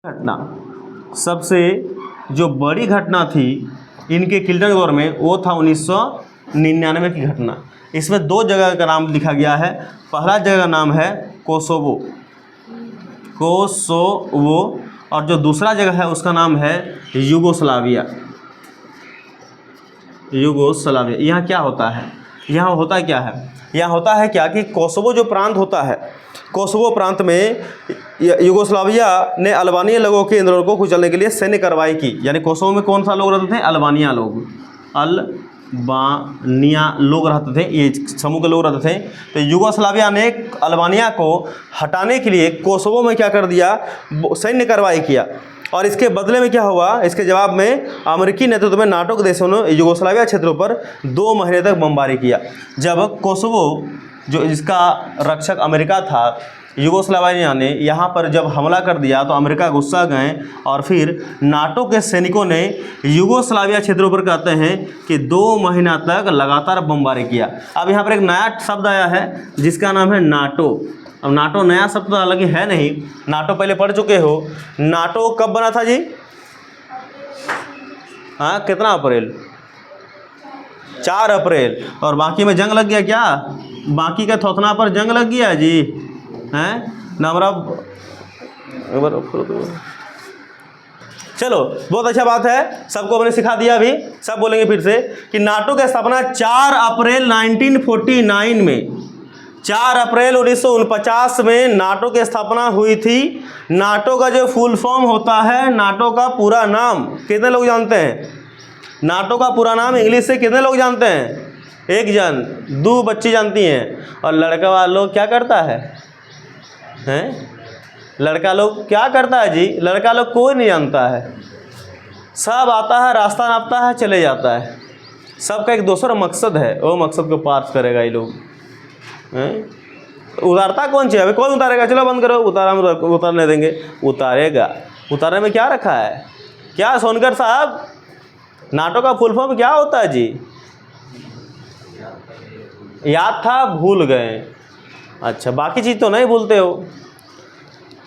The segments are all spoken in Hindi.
घटना सबसे जो बड़ी घटना थी इनके किल्टन के दौर में वो था 1999 की घटना। इसमें दो जगह का नाम लिखा गया है। पहला जगह का नाम है कोसोवो और जो दूसरा जगह है उसका नाम है यूगोस्लाविया। यहाँ क्या होता है, यहाँ होता क्या है, यहाँ होता है क्या कि कोसोवो जो प्रांत होता है, कोसोवो प्रांत में यूगोस्लाविया ने अल्बानिया लोगों के आंदोलन को कुचलने के लिए सैन्य कार्रवाई की। यानी कोसोवो में कौन सा लोग रहते थे? अल्बानिया लोग रहते थे, ये समूह के लोग रहते थे। तो यूगोस्लाविया ने अल्बानिया को हटाने के लिए कोसोवो में क्या कर दिया? सैन्य कार्रवाई किया। और इसके बदले में क्या हुआ? इसके जवाब में अमेरिकी नेतृत्व में नाटो के देशों ने यूगोस्लाविया क्षेत्रों पर 2 महीने तक बमबारी किया। जब कोसोवो जो इसका रक्षक अमेरिका था, यूगोस्लाविया ने यहाँ पर जब हमला कर दिया तो अमेरिका गुस्सा गए और फिर नाटो के सैनिकों ने यूगोस्लाविया क्षेत्रों पर कहते हैं कि 2 महीना तक लगातार बमबारी किया। अब यहाँ पर एक नया शब्द आया है जिसका नाम है नाटो। अब नाटो नया शब्द तो हालांकि है नहीं, नाटो पहले पढ़ चुके हो। नाटो कब बना था जी? हाँ, कितना अप्रैल? 4 अप्रैल। और बाकी में जंग लग गया क्या? बाकी का थोथना पर जंग लग गया जी, हैं ना? चलो, बहुत अच्छा बात है, सबको मैंने सिखा दिया। अभी सब बोलेंगे फिर से कि नाटो की स्थापना 4 अप्रैल 1949 में, 4 अप्रैल 1949 में नाटो की स्थापना हुई थी। नाटो का जो फुल फॉर्म होता है, नाटो का पूरा नाम कितने लोग जानते हैं? नाटो का पूरा नाम इंग्लिश से कितने लोग जानते हैं? 1 जन, 2 बच्ची जानती हैं। और लड़का वाला लोग क्या करता है? हैं? लड़का लोग क्या करता है जी? लड़का लोग कोई नहीं जानता है। सब आता है, रास्ता नापता है, चले जाता है। सबका एक दूसरा मकसद है, वो मकसद को पार करेगा ये लोग। उतारता कौन चाहिए? अभी कौन उतारेगा? चलो बंद करो, उतारने देंगे। उतारेगा। उतारने में क्या रखा है? क्या सोनकर साहब, नाटो का फुल फॉर्म क्या होता है जी? याद था, भूल गए। अच्छा, बाकी चीज़ तो नहीं भूलते हो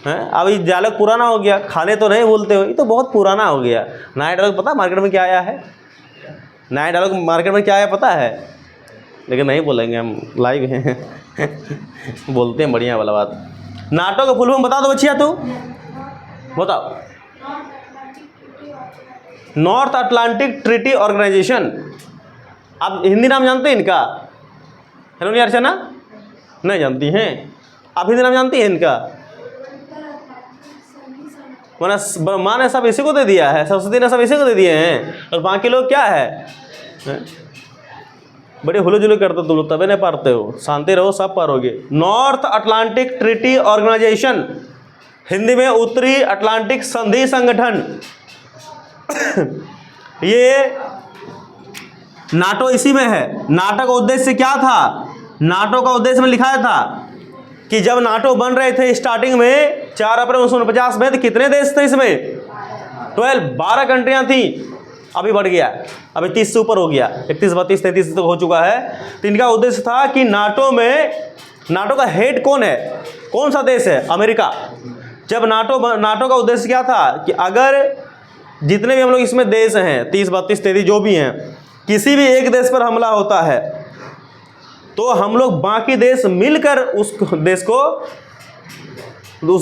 हैं? अब ये डायलॉग पुराना हो गया, खाने तो नहीं भूलते हो, ये तो बहुत पुराना हो गया। नया डायलॉग पता मार्केट में क्या आया है? नया डायलॉग मार्केट में क्या आया पता है? लेकिन नहीं बोलेंगे, हम लाइव हैं। बोलते हैं बढ़िया वाला बात। नाटो का फुल फॉर्म बता दो बच्चिया, तू बताओ। North Atlantic Treaty Organisation. आप हिंदी नाम जानते हैं इनका? हेलो नहीं अर्चना, नहीं जानती हैं? आप हिंदी नाम जानती हैं इनका? ब्रह्मा ने सब इसी को दे दिया है, सरस्वती ने सब इसी को दे दिए हैं, और बाकी लोग क्या है? बड़े हुलो जुलो करते तुम लोग, तबे नहीं पारते हो। शांति रहो, सब पारोगे। North Atlantic Treaty Organisation, Hindi में उत्तरी अटलांटिक संधि संगठन। ये नाटो इसी में है। नाटो का उद्देश्य क्या था? नाटो का उद्देश्य में लिखाया था कि जब नाटो बन रहे थे स्टार्टिंग में 4 अप्रैल 1949 में, तो कितने देश थे इसमें? 12 कंट्रियां थी। अभी बढ़ गया, अभी 30 से ऊपर हो गया, 31, 32, 33 तक हो चुका है। तो इनका उद्देश्य था कि नाटो का हेड कौन है, कौन सा देश है? अमेरिका। जब नाटो का उद्देश्य क्या था कि अगर जितने भी हम लोग इसमें देश हैं, 30, 32, 33 जो भी हैं, किसी भी एक देश पर हमला होता है तो हम लोग बाकी देश मिलकर उस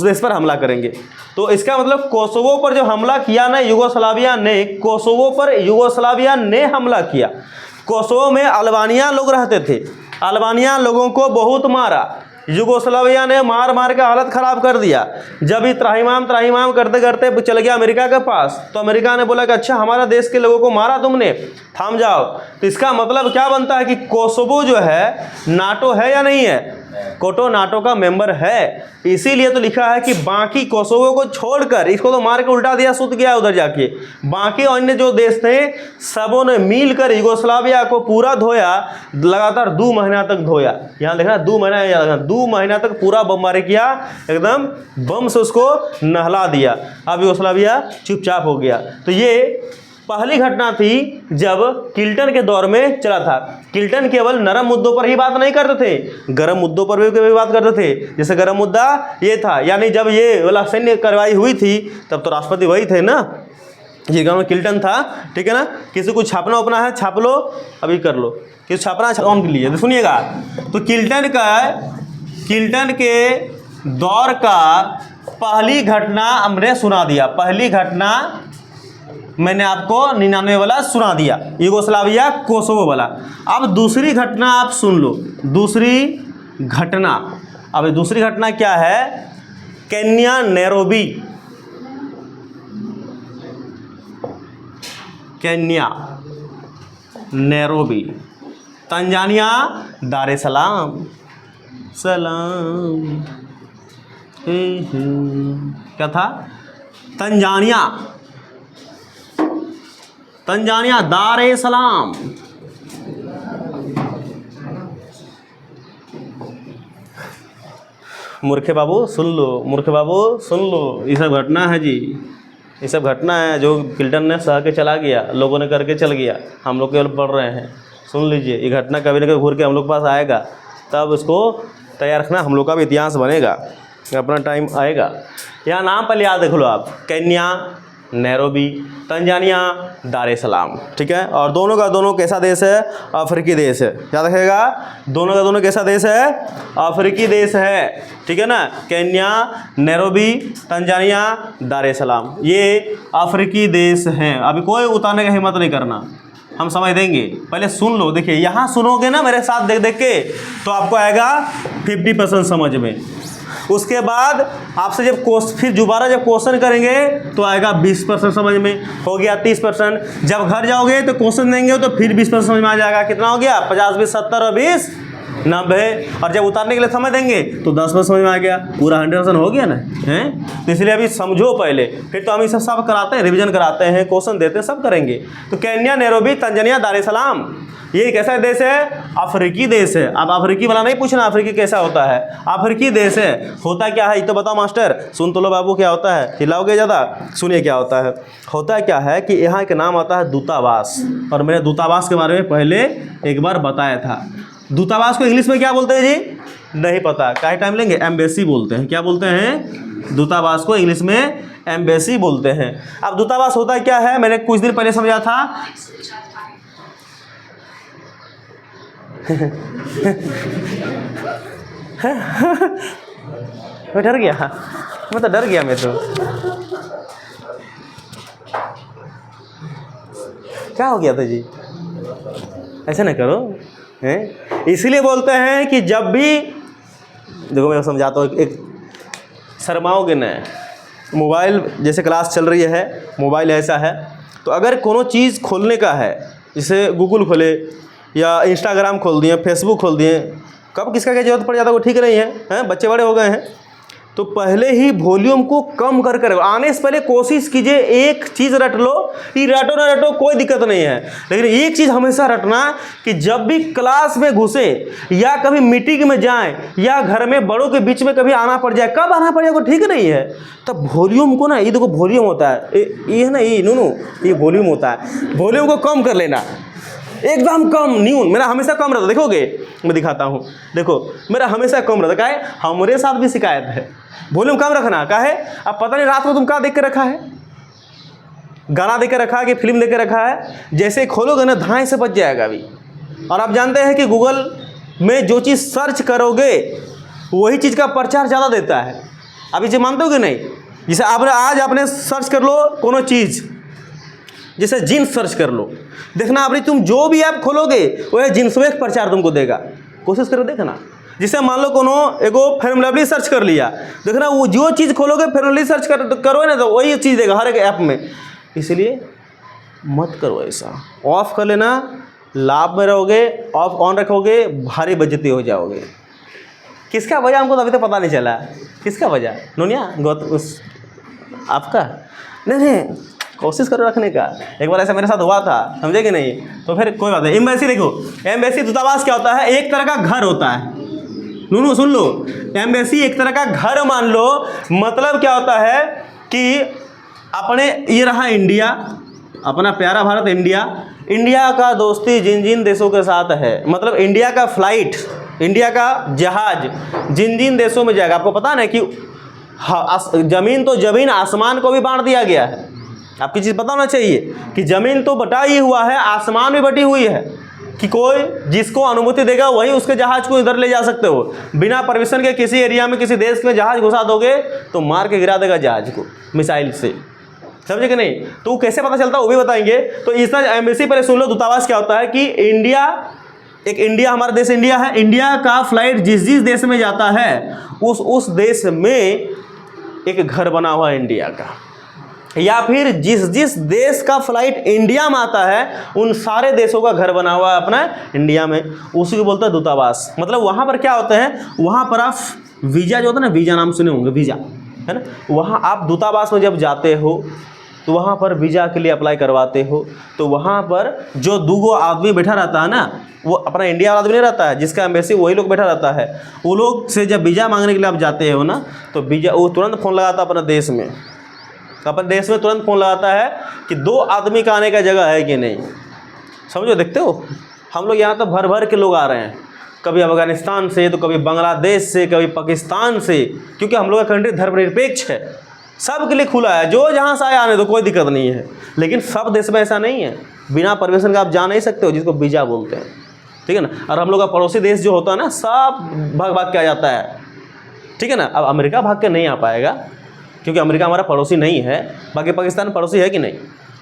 देश पर हमला करेंगे। तो इसका मतलब कोसोवो पर जब हमला किया ना यूगोस्लाविया ने, कोसोवो पर यूगोस्लाविया ने हमला किया। कोसोवो में अल्बानिया लोग रहते थे, अल्बानिया लोगों को बहुत मारा। यूगोस्लाविया ने मार मार के हालत ख़राब कर दिया। जब ही त्राहिमाम करते करते चल गया अमेरिका के पास, तो अमेरिका ने बोला कि अच्छा, हमारा देश के लोगों को मारा तुमने, थाम जाओ। तो इसका मतलब क्या बनता है कि कोसोवो जो है नाटो है या नहीं है? कोटो नाटो का मेंबर है। इसीलिए तो लिखा है कि बाकी कोसोवो को छोड़कर, इसको तो मार के उल्टा दिया, सुत गया उधर जाके, बाकी अन्य जो देश थे सबों ने मिलकर यूगोस्लाविया को पूरा धोया। लगातार 2 महीना तक धोया। यहाँ देखना 2 महीना, 2 महीना तक पूरा बमबारी किया, एकदम बम से उसको नहला दिया। अब यूगोस्लाविया चुपचाप हो गया। तो ये पहली घटना थी जब किल्टन के दौर में चला था। किल्टन केवल नरम मुद्दों पर ही बात नहीं करते थे, गर्म मुद्दों पर भी बात करते थे। जैसे गर्म मुद्दा ये था, यानी जब ये वाला सैन्य कार्रवाई हुई थी तब तो राष्ट्रपति वही थे ना, जिनका नाम किल्टन था, ठीक है ना। किसी को छापना उपना है छाप लो, अभी कर लो, किसी छापना छाप के लिए। तो सुनिएगा, तो किल्टन के दौर का पहली घटना हमने सुना दिया, पहली घटना मैंने आपको 99 वाला सुना दिया, यूगोस्लाविया कोसोवो वाला। अब दूसरी घटना आप सुन लो, दूसरी घटना। अब दूसरी घटना क्या है? Kenya Nairobi, Kenya Nairobi, Tanzania दार ए सलाम, सलाम क्या था? तंजानिया दार ए सलाम। मूर्खे बाबू सुन लो, मूर्खे बाबू सुन लो, ये सब घटना है जी, ये सब घटना है जो किल्टन ने सह के चला गया, लोगों ने करके चल गया, हम लोग केवल पढ़ रहे हैं। सुन लीजिए, ये घटना कभी ना कभी घूर के हम लोग के पास आएगा, तब इसको तैयार रखना, हम लोग का भी इतिहास बनेगा, अपना टाइम आएगा। यहाँ नाम पहले याद रख लो आप, केन्या नैरोबी, तंजानिया दार ए सलाम, ठीक है। और दोनों का दोनों कैसा देश है? अफ्रीकी देश है, याद रखिएगा, दोनों का दोनों कैसा देश है? अफ्रीकी देश है, ठीक है ना। केन्या नैरोबी, तंजानिया दार ए सलाम, ये अफ्रीकी देश हैं। अभी कोई उतारने का हिम्मत नहीं करना, हम समझ देंगे, पहले सुन लो। देखिए यहाँ सुनोगे ना मेरे साथ देख देख के, तो आपको आएगा 50% समझ में। उसके बाद आपसे जब फिर दोबारा जब क्वेश्चन करेंगे तो आएगा 20% समझ में, हो गया 30%। जब घर जाओगे तो क्वेश्चन देंगे तो फिर 20% समझ में आ जाएगा। कितना हो गया? 50, 20, 70 और 20, 90। और जब उतारने के लिए समय देंगे तो 10% समझ में आ गया, पूरा 100% हो गया ना, हैं? तो इसलिए अभी समझो पहले, फिर तो हम इसे सब कराते हैं, रिवीजन कराते हैं, क्वेश्चन देते हैं, सब करेंगे। तो केन्या नैरोबी, तंजानिया दार ए सलाम, ये कैसा देश है? अफ्रीकी देश है। अब अफ्रीकी वाला नहीं पूछना अफ्रीकी कैसा होता है, अफ्रीकी देश है। होता क्या है ये तो बताओ मास्टर, सुन तो लो बाबू, क्या होता है? चिल्लाओगे ज़्यादा? सुनिए क्या होता है। होता क्या है कि यहाँ एक नाम आता है दूतावास, और मैंने दूतावास के बारे में पहले एक बार बताया था। दूतावास को इंग्लिश में क्या बोलते हैं जी? नहीं पता, क्या टाइम लेंगे? एम्बेसी बोलते हैं। क्या बोलते हैं? दूतावास को इंग्लिश में एम्बेसी बोलते हैं। अब दूतावास होता क्या है, मैंने कुछ दिन पहले समझा था। मैं डर गया, मैं तो डर गया, मैं तो क्या हो गया था जी? ऐसा ना करो, हैं? इसीलिए बोलते हैं कि जब भी देखो मैं समझाता हूँ, एक शर्माओगे न, मोबाइल जैसे क्लास चल रही है, मोबाइल ऐसा है, तो अगर कोनो चीज़ खोलने का है, जैसे गूगल खोले या इंस्टाग्राम खोल दिए, फेसबुक खोल दिए, कब किसका क्या जरूरत पड़ जाता है वो ठीक नहीं है, हैं? बच्चे बड़े हो गए हैं, तो पहले ही वॉल्यूम को कम कर कर आने से पहले कोशिश कीजिए, एक चीज़ रट लो, ये रटो ना रटो कोई दिक्कत नहीं है, लेकिन एक चीज़ हमेशा रटना कि जब भी क्लास में घुसे या कभी मीटिंग में जाएं या घर में बड़ों के बीच में कभी आना पड़ जाए, कब आना पड़ जाए वो ठीक नहीं है, तब वॉल्यूम को ना, ये देखो वॉल्यूम होता है, ये है ना, ये नूनू, ये वॉल्यूम होता है, वॉल्यूम को कम कर लेना, एकदम कम, न्यून। मेरा हमेशा कम रहता, देखोगे मैं दिखाता हूँ, देखो मेरा हमेशा कम रहता। क्या है? हमारे साथ भी शिकायत है, वॉल्यूम कम रखना। क्या है? अब पता नहीं रात को तुम क्या देख के रखा है, गाना देख के रखा है कि फिल्म देख के रखा है, जैसे खोलोगे ना धाए से बच जाएगा अभी। और आप जानते हैं कि गूगल में जो चीज़ सर्च करोगे वही चीज़ का प्रचार ज़्यादा देता है। अब इसे मानते हो कि नहीं? जैसे आपने आज आपने सर्च कर लो कोनो चीज़, जैसे जीन्स सर्च कर लो, देखना आपने तुम जो भी ऐप खोलोगे वह जीन्स में प्रचार तुमको देगा, कोशिश करो देखना। जिसे मान लो कोनो एगो फेयर एंड लवली सर्च कर लिया, देखना वो जो चीज़ खोलोगे फेयर एंड लवली सर्च करो ना तो वही चीज़ देगा हर एक ऐप में। इसलिए मत करो ऐसा, ऑफ कर लेना, लाभ में रहोगे, ऑफ ऑन रखोगे भारी बेइज्जती हो जाओगे। किसका वजह हमको तो अभी तक पता नहीं चला, किसका वजह? नोनिया उस आपका? नहीं, कोशिश करो रखने का। एक बार ऐसा मेरे साथ हुआ था, समझे कि नहीं? तो फिर कोई बात नहीं। एम्बेसी देखो, एम्बेसी दूतावास क्या होता है? एक तरह का घर होता है। नूनू सुन लो, एम्बेसी एक तरह का घर मान लो। मतलब क्या होता है कि अपने ये रहा इंडिया, अपना प्यारा भारत इंडिया, इंडिया का दोस्ती जिन जिन देशों के साथ है, मतलब इंडिया का फ्लाइट, इंडिया का जहाज जिन जिन देशों में जाएगा, आपको पता ना कि जमीन तो जमीन आसमान को भी बांट दिया गया है। आपकी चीज़ पता होना चाहिए कि जमीन तो बटा ही हुआ है, आसमान भी बटी हुई है, कि कोई जिसको अनुमति देगा वही उसके जहाज को इधर ले जा सकते हो। बिना परमिशन के किसी एरिया में किसी देश में जहाज घुसा दोगे तो मार के गिरा देगा जहाज को मिसाइल से, समझे कि नहीं। तो कैसे पता चलता है वो भी बताएंगे। तो इस एम्बेसी पर सुन लो, दूतावास क्या होता है कि इंडिया हमारा देश इंडिया है, इंडिया का फ्लाइट जिस जिस देश में जाता है उस देश में एक घर बना हुआ है इंडिया का, या फिर जिस जिस देश का फ्लाइट इंडिया में आता है उन सारे देशों का घर बना हुआ है अपना इंडिया में, उसी को बोलता है दूतावास। मतलब वहाँ पर क्या होते हैं, वहाँ पर आप वीज़ा जो होता है ना, वीज़ा नाम सुने होंगे, वीज़ा है ना, वहाँ आप दूतावास में जब जाते हो तो वहाँ पर वीज़ा के लिए अप्लाई करवाते हो, तो वहाँ पर जो 2 आदमी बैठा रहता है ना, वो अपना इंडिया वाला आदमी नहीं रहता है, जिसका एम्बेसी वही लोग बैठा रहता है। वो लोग से जब वीज़ा मांगने के लिए आप जाते हो ना, तो वीज़ा वो तुरंत फ़ोन लगाता है अपने देश में, अपने देश में तुरंत फ़ोन लगाता है कि 2 आदमी का आने का जगह है कि नहीं। समझो, देखते हो हम लोग यहाँ तो भर भर के लोग आ रहे हैं, कभी अफगानिस्तान से, तो कभी बांग्लादेश से, कभी पाकिस्तान से, क्योंकि हम लोग का कंट्री धर्मनिरपेक्ष है, सब के लिए खुला है, जो जहाँ से आए आने दो, कोई दिक्कत नहीं है। लेकिन सब देश में ऐसा नहीं है, बिना परमिशन का आप जा नहीं सकते हो, जिसको वीज़ा बोलते हैं, ठीक है ना। और हम लोग का पड़ोसी देश जो होता है ना, सब भाग भाग के आ जाता है, ठीक है ना। अब अमेरिका भाग के नहीं आ पाएगा, क्योंकि अमेरिका हमारा पड़ोसी नहीं है। बाकी पाकिस्तान पड़ोसी है कि नहीं,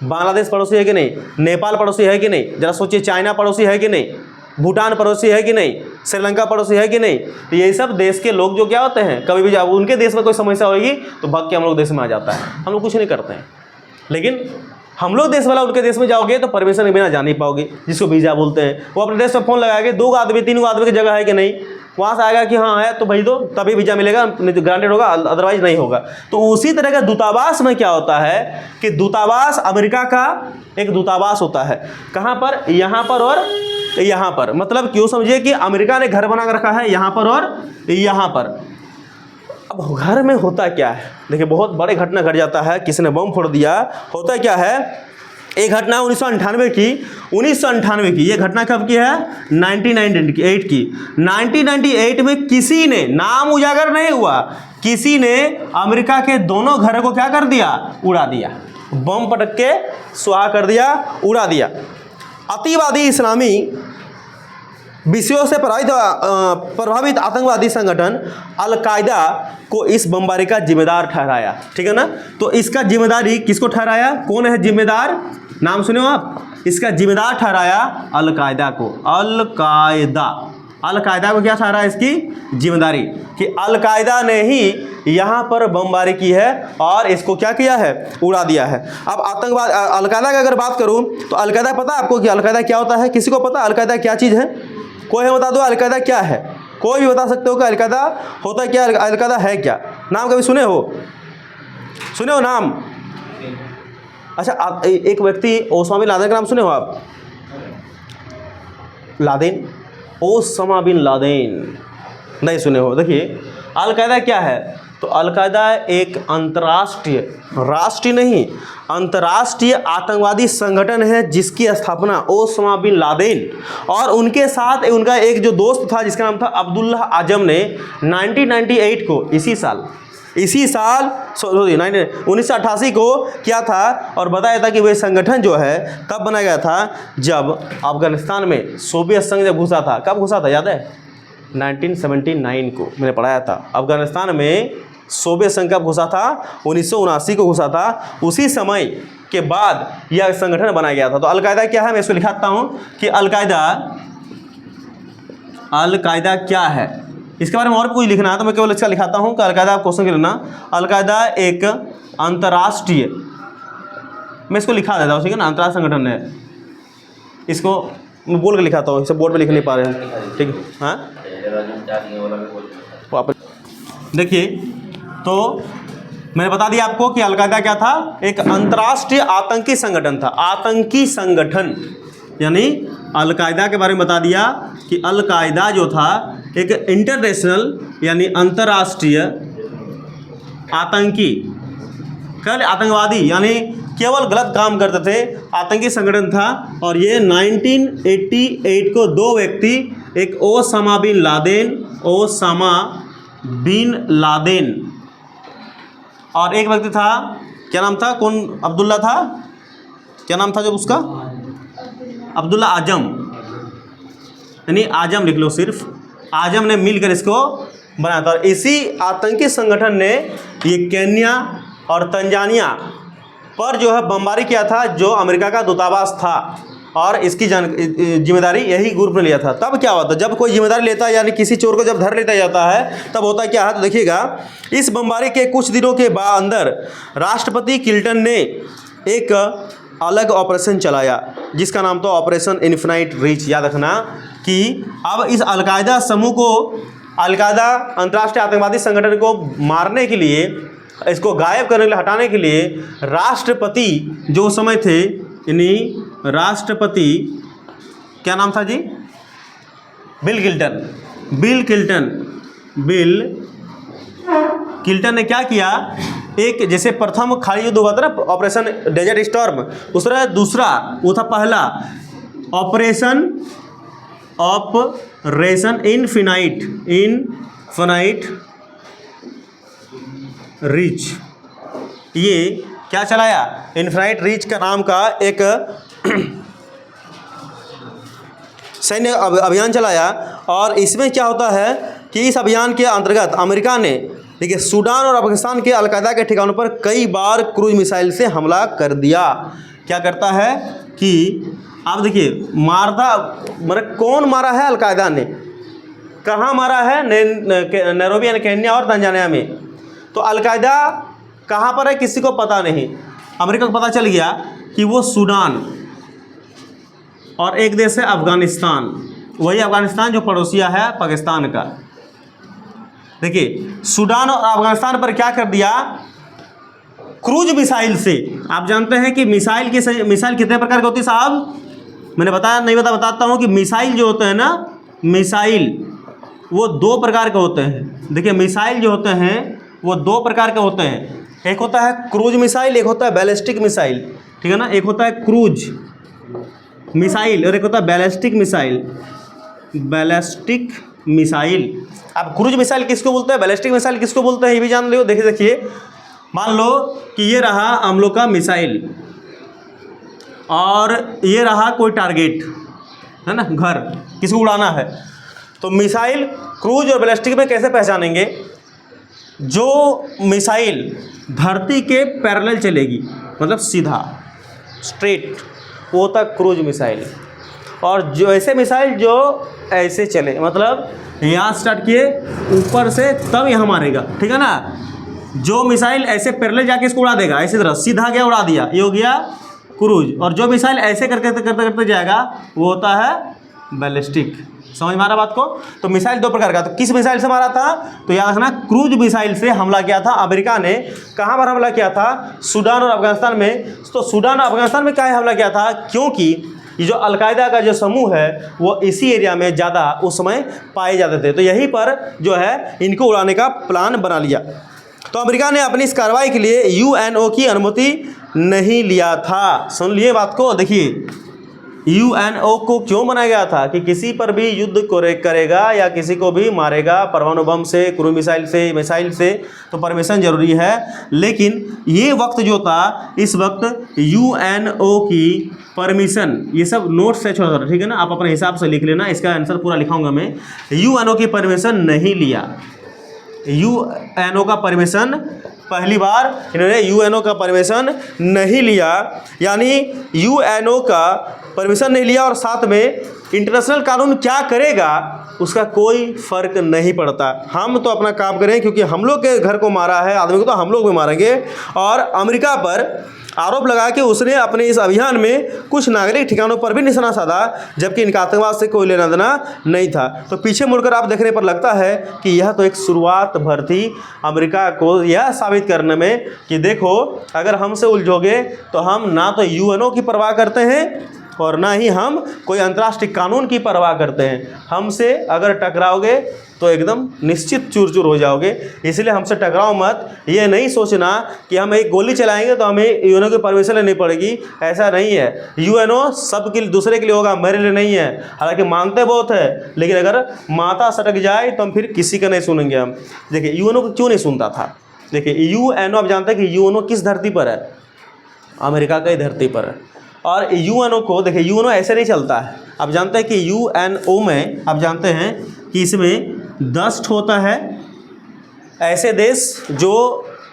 बांग्लादेश पड़ोसी है कि नहीं, नेपाल पड़ोसी है कि नहीं, जरा सोचिए, चाइना पड़ोसी है कि नहीं, भूटान पड़ोसी है कि नहीं, श्रीलंका पड़ोसी है कि नहीं। तो यही सब देश के लोग जो क्या होते हैं, कभी भी जब उनके देश में कोई समस्या होगी तो भाग के हम लोग देश में आ जाता है, हम लोग कुछ नहीं करते हैं। लेकिन हम लोग देश वाला उनके देश में जाओगे तो परमिशन के बिना जा नहीं पाओगे, जिसको वीज़ा बोलते हैं। वो अपने देश में फ़ोन लगाएंगे, 2 आदमी 3 आदमी की जगह है कि नहीं, वहाँ से आएगा कि हाँ है तो भेज दो, तभी वीज़ा मिलेगा, नहीं तो ग्रांटेड होगा, अदरवाइज नहीं होगा। तो उसी तरह का दूतावास में क्या होता है कि दूतावास अमेरिका का एक दूतावास होता है, कहाँ पर, यहाँ पर और यहाँ पर। मतलब क्यों, समझिए कि अमेरिका ने घर बना कर रखा है यहाँ पर और यहाँ पर। अब घर में होता क्या है, देखिए बहुत बड़े घटना घट जाता है, किसी ने बम फोड़ दिया। होता क्या है, एक घटना 1998 की, ये घटना कब की है, 1998 की। 1998 में किसी ने, नाम उजागर नहीं हुआ, किसी ने अमेरिका के दोनों घरों को क्या कर दिया, उड़ा दिया, बम पटक के सुहा कर दिया, उड़ा दिया। अतिवादी इस्लामी विषयों से प्रभावित आतंकवादी संगठन अल-कायदा को इस बमबारी का जिम्मेदार ठहराया, ठीक है ना। तो इसका जिम्मेदारी किसको ठहराया, कौन है जिम्मेदार, नाम सुने हो आप, इसका जिम्मेदार ठहराया अल-कायदा को। अल-कायदा को क्या ठहराया इसकी जिम्मेदारी, कि अल-कायदा ने ही यहाँ पर बमबारी की है और इसको क्या किया है, उड़ा दिया है। अब आतंकवाद अल-कायदा की अगर बात करूँ तो अल-कायदा पता है आपको कि अल-कायदा क्या होता है, किसी को पता अल-कायदा क्या चीज़ है, कोई बता दो अल-कायदा क्या है, कोई भी बता सकते हो कि अल-कायदा होता क्या, अल-कायदा है क्या, नाम कभी सुने हो नाम। अच्छा, एक व्यक्ति ओसामा लादेन का नाम सुने हो आप, लादेन, ओसामा बिन लादेन नहीं सुने हो। देखिए अल-कायदा क्या है, तो अल-कायदा एक अंतर्राष्ट्रीय, राष्ट्रीय नहीं, अंतर्राष्ट्रीय आतंकवादी संगठन है जिसकी स्थापना ओसामा बिन लादेन और उनके साथ उनका एक जो दोस्त था जिसका नाम था अब्दुल्लाह आजम ने 1998 को, इसी साल 1988 को किया था। और बताया था कि वह संगठन जो है कब बनाया गया था, जब अफगानिस्तान में सोवियत संघ जब घुसा था। कब घुसा था याद है, 1979 को मैंने पढ़ाया था। अफगानिस्तान में सोवियत संघ कब घुसा था, 1979 को घुसा था। उसी समय के बाद यह संगठन बनाया गया था। तो अल-कायदा क्या है, मैं इसको लिखाता हूँ कि अल-कायदा क्या है। इसके बारे में और कुछ लिखना है तो मैं केवल इसका लिखाता हूँ कि अल-कायदा, आप क्वेश्चन के लेना, अल-कायदा एक अंतर्राष्ट्रीय, मैं इसको लिखा देता हूँ, ठीक है ना, अंतर्राष्ट्रीय संगठन है। इसको मैं बोल के लिखाता हूँ, इसे बोर्ड पे लिख नहीं पा रहे हैं, ठीक है। हाँ देखिए, तो मैंने बता दिया आपको कि अल-कायदा क्या था, एक अंतर्राष्ट्रीय आतंकी संगठन था। आतंकी संगठन यानी अल-कायदा के बारे में बता दिया कि अल-कायदा जो था एक इंटरनेशनल यानी अंतर्राष्ट्रीय आतंकी, आतंकवादी यानी केवल गलत काम करते थे, आतंकी संगठन था। और ये 1988 को दो व्यक्ति, एक ओसामा बिन लादेन और एक व्यक्ति था, क्या नाम था, कौन, अब्दुल्ला था, क्या नाम था जो उसका, अब्दुल्ला आजम, यानी आजम लिख लो, सिर्फ आजम ने मिलकर इसको बनाया था। और इसी आतंकी संगठन ने ये केन्या और तंजानिया पर जो है बमबारी किया था, जो अमेरिका का दूतावास था, और इसकी जिम्मेदारी यही ग्रुप ने लिया था। तब क्या होता है, जब कोई जिम्मेदारी लेता है, यानी किसी चोर को जब धर लेता जाता है, तब होता क्या है, तो देखिएगा, इस बमबारी के कुछ दिनों के बाद अंदर राष्ट्रपति क्लिंटन ने एक अलग ऑपरेशन चलाया, जिसका नाम था ऑपरेशन इन्फिनाइट रीच। याद रखना कि अब इस अलकायदा समूह को, अलकायदा अंतर्राष्ट्रीय आतंकवादी संगठन को मारने के लिए, इसको गायब करने के लिए, हटाने के लिए राष्ट्रपति जो समय थे, यानी राष्ट्रपति क्या नाम था जी, बिल क्लिंटन ने क्या किया, एक जैसे प्रथम खाड़ी युद्ध हुआ था ना, ऑपरेशन डेजर्ट स्टॉर्म, उस तरह दूसरा, वो था पहला ऑपरेशन इन्फिनाइट रीच। ये क्या चलाया, इन्फिनाइट रीच का नाम का एक सैन्य अभियान चलाया। और इसमें क्या होता है कि इस अभियान के अंतर्गत अमेरिका ने, देखिए, सूडान और अफगानिस्तान के अलकायदा के ठिकानों पर कई बार क्रूज मिसाइल से हमला कर दिया। क्या करता है कि आप देखिए, मतलब कौन मारा है, अलकायदा ने कहाँ मारा है, नैरोबी यानी केन्या और तंजानिया में। तो अलकायदा कहाँ पर है किसी को पता नहीं। अमेरिका को पता चल गया कि वो सूडान और एक देश है अफगानिस्तान, वही अफगानिस्तान जो पड़ोसिया है पाकिस्तान का। देखिए, सूडान और अफगानिस्तान पर क्या कर दिया, क्रूज मिसाइल से। आप जानते हैं कि मिसाइल कितने प्रकार की होती है साहब, मैंने बताया नहीं बताता हूँ कि मिसाइल जो होते हैं ना, मिसाइल वो दो प्रकार के होते हैं। देखिए, मिसाइल जो होते हैं वो दो प्रकार के होते हैं, एक होता है क्रूज मिसाइल, एक होता है बैलिस्टिक मिसाइल, ठीक है ना। एक होता है क्रूज मिसाइल और एक होता है बैलिस्टिक मिसाइल। अब क्रूज मिसाइल किसको बोलते हैं, बैलिस्टिक मिसाइल किसको बोलते हैं, ये भी जान लो। देखिए, मान लो कि ये रहा हम लोग का मिसाइल और ये रहा कोई टारगेट, है ना, घर, किसको उड़ाना है। तो मिसाइल क्रूज और बैलिस्टिक में कैसे पहचानेंगे, जो मिसाइल धरती के पैरेलल चलेगी, मतलब सीधा स्ट्रेट, वो होता है क्रूज मिसाइल। और जो ऐसे मिसाइल जो ऐसे चले, मतलब यहाँ स्टार्ट किए ऊपर से तब यहाँ मारेगा, ठीक है ना। जो मिसाइल ऐसे पैरेलल जाके इसको उड़ा देगा, ऐसी तरह सीधा गया उड़ा दिया, ये हो गया क्रूज। और जो मिसाइल ऐसे करते करते जाएगा वो होता है बैलिस्टिक। समझ में आ रहा बात को। तो मिसाइल दो प्रकार का, तो किस मिसाइल से मारा था, तो याद रखना क्रूज मिसाइल से हमला किया था अमेरिका ने। कहाँ पर हमला किया था, सूडान और अफगानिस्तान में। तो सूडान और अफगानिस्तान में क्या हमला किया था, क्योंकि ये जो अलकायदा का जो समूह है वो इसी एरिया में ज़्यादा उस समय पाए जाते थे, तो यहीं पर जो है इनको उड़ाने का प्लान बना लिया। तो अमेरिका ने अपनी इस कार्रवाई के लिए यूएनओ की अनुमति नहीं लिया था। सुन लिए बात को। देखिए, यूएनओ को क्यों बनाया गया था कि किसी पर भी युद्ध करेगा या किसी को भी मारेगा परमाणु बम से, क्रूज मिसाइल से, तो परमिशन जरूरी है। लेकिन ये वक्त जो था, इस वक्त यूएनओ की परमिशन, ये सब नोट्स से छोटा छोटा, ठीक है ना, आप अपने हिसाब से लिख लेना, इसका आंसर पूरा लिखाऊंगा मैं। यूएनओ की परमिशन नहीं लिया, यूएनओ का परमिशन पहली बार इन्होंने यूएनओ का परमिशन नहीं लिया, यानी यूएनओ का परमिशन नहीं लिया। और साथ में इंटरनेशनल कानून क्या करेगा उसका कोई फर्क नहीं पड़ता। हम तो अपना काम करें, क्योंकि हम लोग के घर को मारा है आदमी को, तो हम लोग भी मारेंगे। और अमेरिका पर आरोप लगा कि उसने अपने इस अभियान में कुछ नागरिक ठिकानों पर भी निशाना साधा, जबकि इनका आतंकवाद से कोई लेना देना नहीं था। तो पीछे मुड़कर आप देखने पर लगता है कि यह तो एक शुरुआत भर थी अमेरिका को यह साबित करने में कि देखो, अगर हमसे उलझोगे तो हम ना तो यूएनओ की परवाह करते हैं और ना ही हम कोई अंतर्राष्ट्रीय कानून की परवाह करते हैं। हमसे अगर टकराओगे तो एकदम निश्चित चूर चूर हो जाओगे। इसलिए हमसे टकराओ मत। ये नहीं सोचना कि हम एक गोली चलाएंगे तो हमें यूएनओ की परमिशन लेनी पड़ेगी, ऐसा नहीं है। यूएनओ सबके दूसरे के लिए होगा, मेरे लिए नहीं है। हालांकि मानते बहुत है, लेकिन अगर माथा सटक जाए तो हम फिर किसी का नहीं सुनेंगे हम। देखिए यूएनओ को क्यों नहीं सुनता था। देखिए यूएनओ, आप जानते हैं कि यूएनओ किस धरती पर है, अमेरिका की धरती पर है। और यूएनओ को देखिए, यूएनओ ऐसे नहीं चलता है। आप जानते हैं कि यूएनओ में आप जानते हैं कि इसमें 10 होता है ऐसे देश जो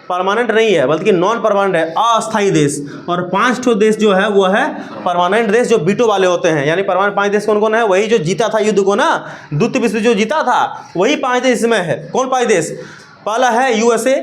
परमानेंट नहीं है बल्कि नॉन परमानेंट है, अस्थायी देश, और 5 देश जो है वो है परमानेंट देश जो बीटो वाले होते हैं। यानी परमानेंट 5 देश कौन कौन है, वही जो जीता था युद्ध को ना, द्वितीय विश्व जो जीता था वही 5 देश इसमें है। कौन 5 देश, पहला है यूएसए,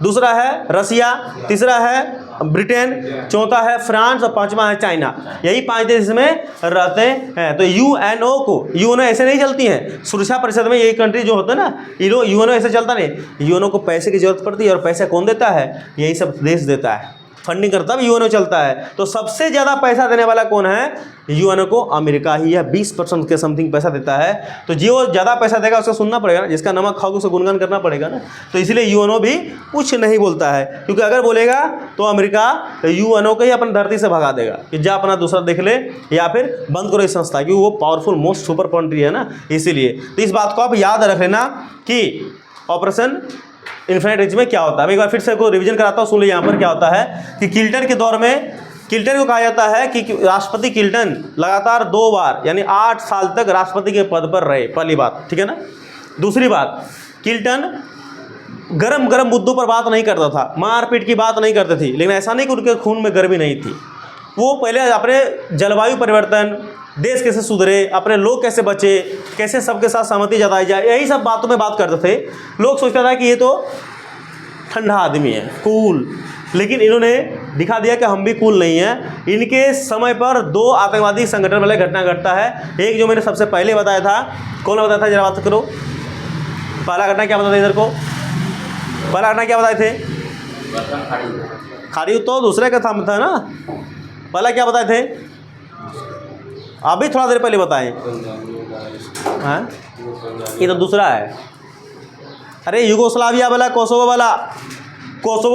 दूसरा है रसिया, तीसरा है ब्रिटेन, चौथा है फ्रांस और पांचवा है चाइना। यही 5 देश इसमें रहते हैं। तो यूएनओ ऐसे नहीं चलती हैं। सुरक्षा परिषद में यही कंट्री जो होता है ना, यूएनओ ऐसे चलता नहीं। यूएनओ को पैसे की जरूरत पड़ती है, और पैसा कौन देता है, यही सब देश देता है, फंडिंग करता है, यूएनओ चलता है। तो सबसे ज़्यादा पैसा देने वाला कौन है, यूएनओ को अमेरिका ही है, 20% के समथिंग पैसा देता है। तो जो ज़्यादा पैसा देगा उसका सुनना पड़ेगा ना, जिसका नमक खाओगे उसको गुणगान करना पड़ेगा ना। तो इसलिए यूएनओ भी कुछ नहीं बोलता है, क्योंकि अगर बोलेगा तो अमेरिका यूएनओ को ही अपनी धरती से भगा देगा कि जा अपना दूसरा देख ले, या फिर बंद करो इस संस्था, क्योंकि वो पावरफुल मोस्ट सुपर कंट्री है ना। इसीलिए तो इस बात को आप याद रख लेना कि ऑपरेशन इन्फिनिट रिच में क्या होता है। मैं एक बार फिर से को रिवीजन कराता हूँ, सुन लीजिए। यहाँ पर क्या होता है कि किल्टन के दौर में, किल्टन को कहा जाता है कि राष्ट्रपति किल्टन लगातार 2 बार यानी 8 साल तक राष्ट्रपति के पद पर रहे, पहली बात, ठीक है ना। दूसरी बात, किल्टन गरम गरम मुद्दों पर बात नहीं करता था, मारपीट की बात नहीं करते थे, लेकिन ऐसा नहीं कि उनके खून में गर्मी नहीं थी। वो पहले अपने जलवायु परिवर्तन, देश कैसे सुधरे, अपने लोग कैसे बचे, कैसे सबके साथ सहमति जताई जाए, यही सब बातों में बात करते थे। लोग सोचता था कि ये तो ठंडा आदमी है, कूल, लेकिन इन्होंने दिखा दिया कि हम भी कूल नहीं हैं। इनके समय पर 2 आतंकवादी संगठन वाले घटना घटता है। एक जो मैंने सबसे पहले बताया था, कौन बताया था, जरा बात करो। पहला घटना क्या बताया था इधर को, पहला घटना क्या बताए थे, खाड़ी, तो दूसरे का था ना, पहला क्या बताए थे, अभी थोड़ा देर पहले बताएं। हाँ, ये तो दूसरा है। अरे युगोस्लाविया वाला, कोसोवो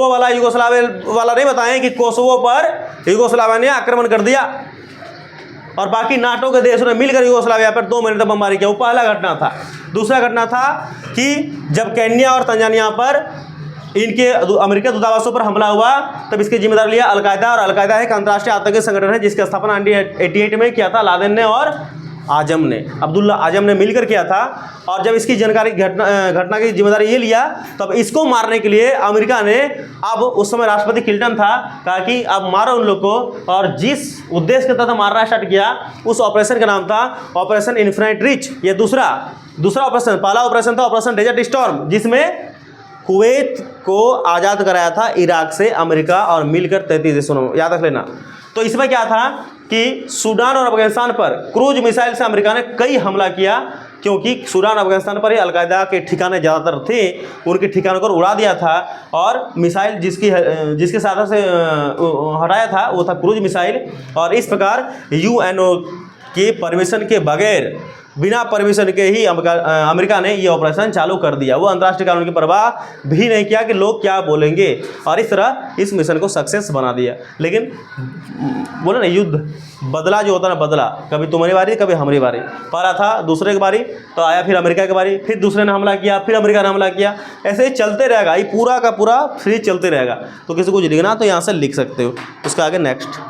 वाला युगोस्लाविया वाला नहीं बताएं कि कोसोवो पर युगोस्लाविया ने आक्रमण कर दिया और बाकी नाटो के देशों ने मिलकर युगोस्लाविया पर 2 महीने तक बमबारी किया। वो पहला घटना था। दूसरा घटना था कि जब केन्या और तंजानिया पर इनके अमेरिकी दूतावासों पर हमला हुआ, तब इसकी जिम्मेदारी लिया अलकायदा। और अलकायदा एक अंतर्राष्ट्रीय आतंकी संगठन है जिसकी स्थापना 1988 में किया था लादेन ने और आजम ने, अब्दुल्ला आजम ने मिलकर किया था। और जब इसकी जानकारी घटना की जिम्मेदारी ये लिया, तब इसको मारने के लिए अमेरिका ने, अब उस समय राष्ट्रपति क्लिंटन था, कहा कि अब मारो उन लोग को। और जिस उद्देश्य के तहत मारना स्टार्ट किया, उस ऑपरेशन का नाम था ऑपरेशन इन्फिनिट रिच। ये दूसरा ऑपरेशन, पहला ऑपरेशन था ऑपरेशन डेजर्ट स्टॉर्म, जिसमें कुवैत को आज़ाद कराया था इराक से अमेरिका और मिलकर 33 देशों ने, याद रख लेना। तो इसमें क्या था कि सूडान और अफगानिस्तान पर क्रूज मिसाइल से अमेरिका ने कई हमला किया, क्योंकि सूडान अफगानिस्तान पर ही अलकायदा के ठिकाने ज़्यादातर थे, उनके ठिकानों पर उड़ा दिया था। और मिसाइल जिसके साधन से हटाया था वो था क्रूज मिसाइल। और इस प्रकार यूएनओ के परमिशन के बगैर, बिना परमिशन के ही अमेरिका ने ये ऑपरेशन चालू कर दिया। वो अंतर्राष्ट्रीय कानून की परवाह भी नहीं किया कि लोग क्या बोलेंगे, और इस तरह इस मिशन को सक्सेस बना दिया। लेकिन बोले ना, युद्ध बदला जो होता है ना, बदला, कभी तुम्हारी बारी कभी हमारी बारी। पहला था दूसरे की बारी, तो आया फिर अमेरिका की बारी, फिर दूसरे ने हमला किया, फिर अमेरिका ने हमला किया। ऐसे ही चलते रहेगा, ये पूरा का पूरा सीरीज चलते रहेगा। तो किसी को लिखना तो यहाँ से लिख सकते हो। उसका आगे नेक्स्ट।